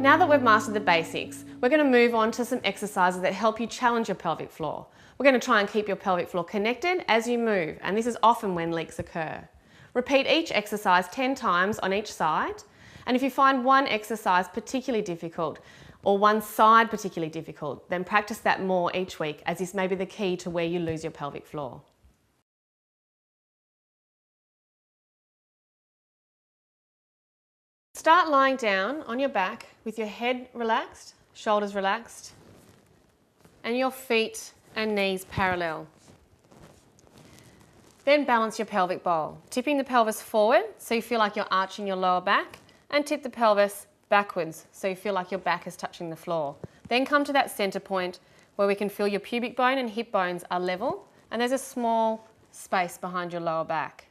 Now that we've mastered the basics, we're going to move on to some exercises that help you challenge your pelvic floor. We're going to try and keep your pelvic floor connected as you move, and this is often when leaks occur. Repeat each exercise 10 times on each side, and if you find one exercise particularly difficult or one side particularly difficult, then practice that more each week, as this may be the key to where you lose your pelvic floor. Start lying down on your back with your head relaxed, shoulders relaxed, and your feet and knees parallel. Then balance your pelvic bowl, tipping the pelvis forward so you feel like you're arching your lower back, and tip the pelvis backwards so you feel like your back is touching the floor. Then come to that center point where we can feel your pubic bone and hip bones are level, and there's a small space behind your lower back.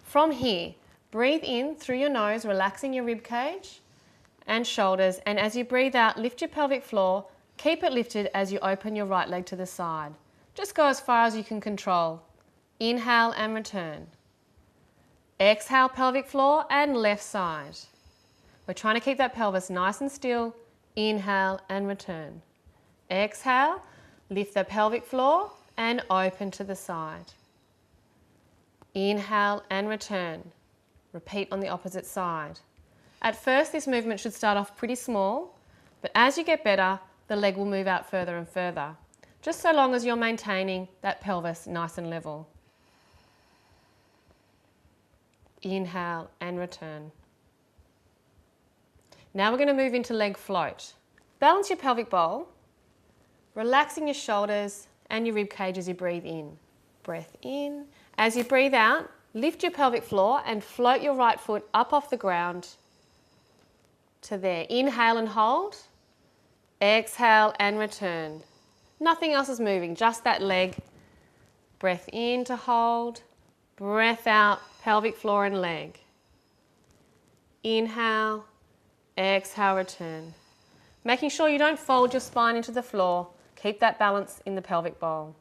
From here, breathe in through your nose, relaxing your rib cage and shoulders, and as you breathe out, lift your pelvic floor. Keep it lifted as you open your right leg to the side. Just go as far as you can control. Inhale and return. Exhale, pelvic floor and left side. We're trying to keep that pelvis nice and still. Inhale and return. Exhale, lift the pelvic floor and open to the side. Inhale and return. Repeat on the opposite side. At first, this movement should start off pretty small, but as you get better, the leg will move out further and further, just so long as you're maintaining that pelvis nice and level. Inhale and return. Now we're going to move into leg float. Balance your pelvic bowl, relaxing your shoulders and your rib cage as you breathe in. Breath in. As you breathe out, lift your pelvic floor and float your right foot up off the ground to there. Inhale and hold. Exhale and return. Nothing else is moving, just that leg. Breath in to hold. Breath out, pelvic floor and leg. Inhale. Exhale, return. Making sure you don't fold your spine into the floor. Keep that balance in the pelvic bowl.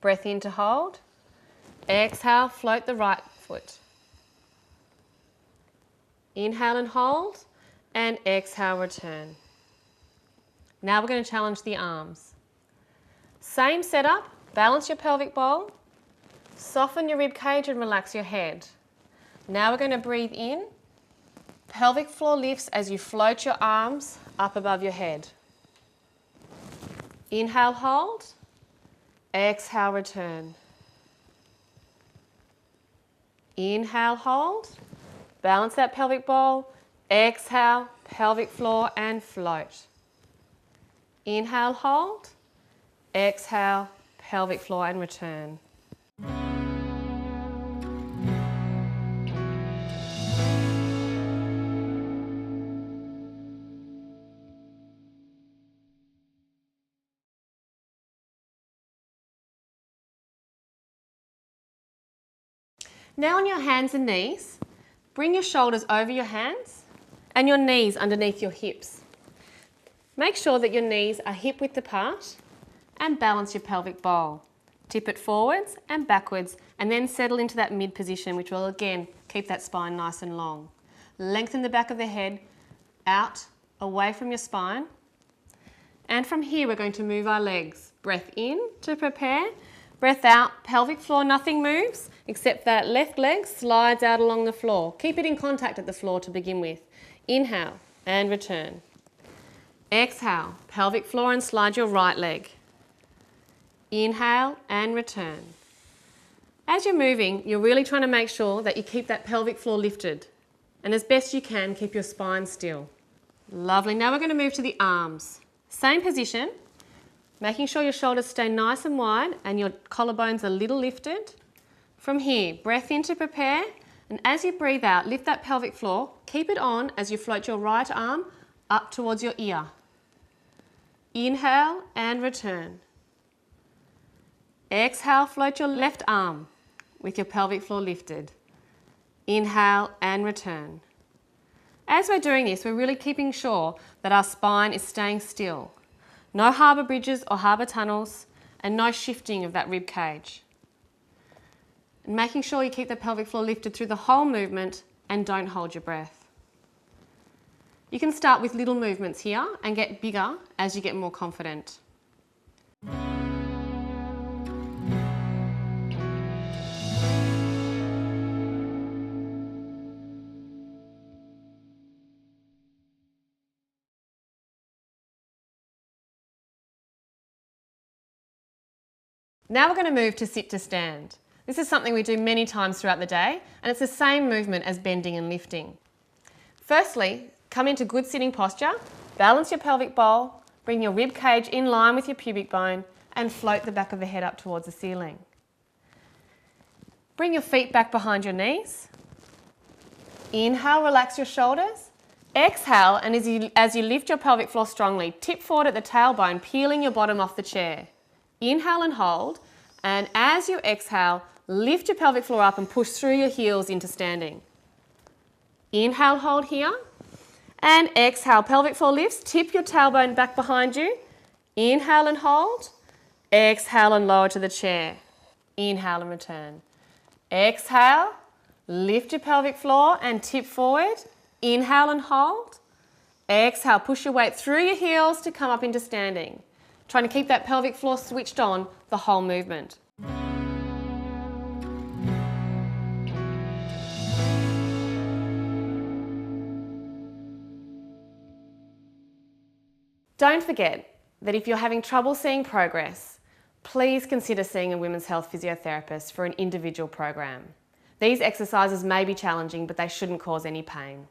Breath in to hold. Exhale, float the right foot. Inhale and hold, and exhale, return. Now we're going to challenge the arms. Same setup, balance your pelvic bowl, soften your rib cage and relax your head. Now we're going to breathe in. Pelvic floor lifts as you float your arms up above your head. Inhale, hold. Exhale, return. Inhale, hold. Balance that pelvic bowl. Exhale, pelvic floor and float. Inhale, hold. Exhale, pelvic floor and return. Now on your hands and knees, bring your shoulders over your hands and your knees underneath your hips. Make sure that your knees are hip width apart and balance your pelvic bowl. Tip it forwards and backwards and then settle into that mid position, which will again keep that spine nice and long. Lengthen the back of the head out, away from your spine. And from here we're going to move our legs. Breath in to prepare. Breath out, pelvic floor, nothing moves except that left leg slides out along the floor. Keep it in contact at the floor to begin with. Inhale and return. Exhale, pelvic floor and slide your right leg. Inhale and return. As you're moving, you're really trying to make sure that you keep that pelvic floor lifted. And as best you can, keep your spine still. Lovely. Now we're going to move to the arms. Same position. Making sure your shoulders stay nice and wide and your collarbones a little lifted. From here, breath in to prepare, and as you breathe out, lift that pelvic floor. Keep it on as you float your right arm up towards your ear. Inhale and return. Exhale, float your left arm with your pelvic floor lifted. Inhale and return. As we're doing this, we're really keeping sure that our spine is staying still. No harbour bridges or harbour tunnels, and no shifting of that rib cage. And making sure you keep the pelvic floor lifted through the whole movement and don't hold your breath. You can start with little movements here and get bigger as you get more confident. Now we're going to move to sit to stand. This is something we do many times throughout the day, and it's the same movement as bending and lifting. Firstly, come into good sitting posture, balance your pelvic bowl, bring your rib cage in line with your pubic bone, and float the back of the head up towards the ceiling. Bring your feet back behind your knees. Inhale, relax your shoulders. Exhale, and as you lift your pelvic floor strongly, tip forward at the tailbone, peeling your bottom off the chair. Inhale and hold, and as you exhale, lift your pelvic floor up and push through your heels into standing. Inhale, hold here, and exhale, pelvic floor lifts, tip your tailbone back behind you. Inhale and hold, exhale and lower to the chair. Inhale and return. Exhale, lift your pelvic floor and tip forward. Inhale and hold. Exhale, push your weight through your heels to come up into standing. Trying to keep that pelvic floor switched on the whole movement. Don't forget that if you're having trouble seeing progress, please consider seeing a women's health physiotherapist for an individual program. These exercises may be challenging, but they shouldn't cause any pain.